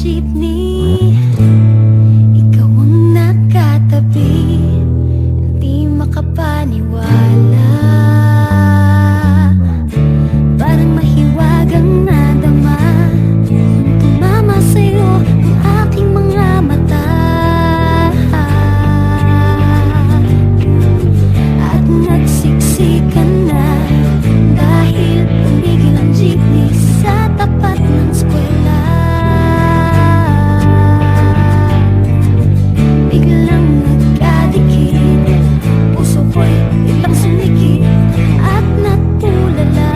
jeepney. Ikaw ang nakatabi, hindi makapaniwala. Parang mahiwagang nadama nung tumama sa'yo ang aking mga mata. At nagsiksikan na dahil tumigil ang jeepney sa tapat ng eskwela. Biglang nagkadikit, puso ko'y biglang sumikip at natulala.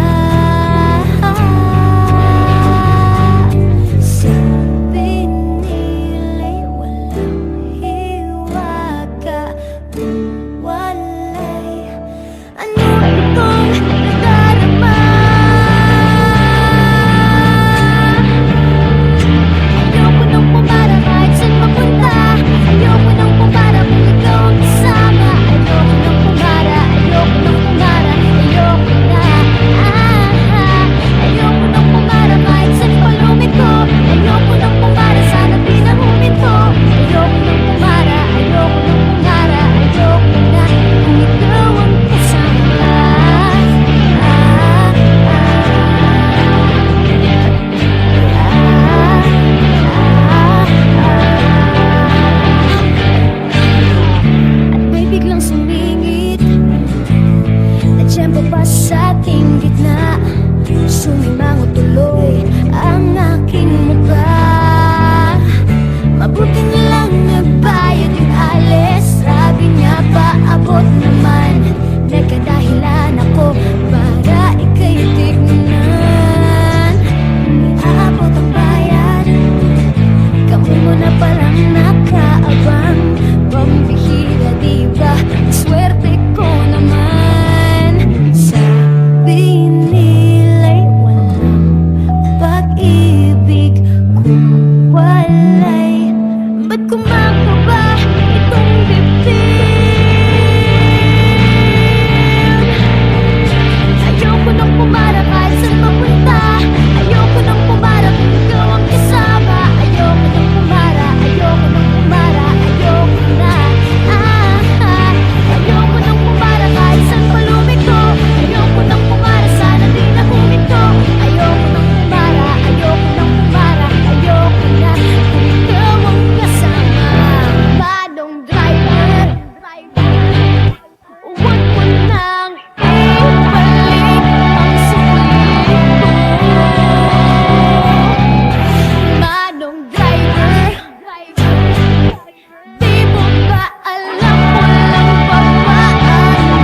Sabi nila'y walang hiwaga kung walay ano itong nadarama. Ayoko nang pumara kahit saan mapunta. Ayoko nang pumara kung ikaw ang kasama. Ayoko nang pumara, ayoko nang pumara, ayoko na. Ayoko nang pumara kahit saan pa lumiko. Ayoko nang pumara, sana di na huminto. Ayoko nang pumara, ayoko nang pumara, ayoko na. Kung ikaw ang kasama. At may biglang sumingit na tiyempo pa sa ating gitna. Sumimango tuloy ang aking mukha. Mabuti na lang nagbayad yung alis. Sabi niya paabot naman. Nagkadahilan ako para ika'y tignan. Aabot ang bayad, kami mo na palang nakaabang. Pambihira diba, swerte ko naman. Sabi nila'y walang pag-ibig kung walay. Ba't kumakaba itong dibdib? Ayoko nang pumara kahit saan mapunta. Ayoko nang pumara kung ikaw ang kasama. Ayoko nang pumara, ayoko nang pumara, ayoko na. Ayoko nang pumara kahit saan pa lumiko. Ayoko nang pumara, sana di na huminto. Ayoko nang pumara, ayoko nang pumara, ayoko na. Kung ikaw ang kasama. Manong driver, huwag mo nang ibalik ang sulit ko. Manong driver, di mo ba alam walang babaan ko?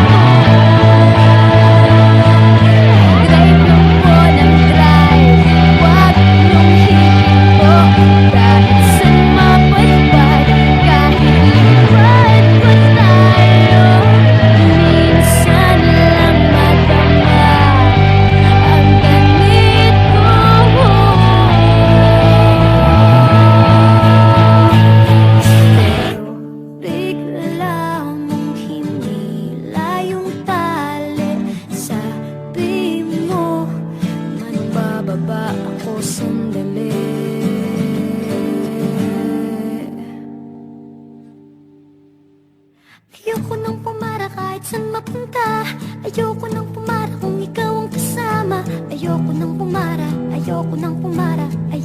Drive lang po ng drive, huwag niyong hihinto. Kahit saan mapadpad, kahit liwat pa tayo, minsan lang madama ang ganito. Pero bigla mong hinila yung tali. Sabi mo, magbababa ako sandali. Ayoko nang pumara kahit saan mapunta. Ayoko nang pumara kung ikaw ang kasama. Ayoko nang pumara, ayoko nang pumara, ayoko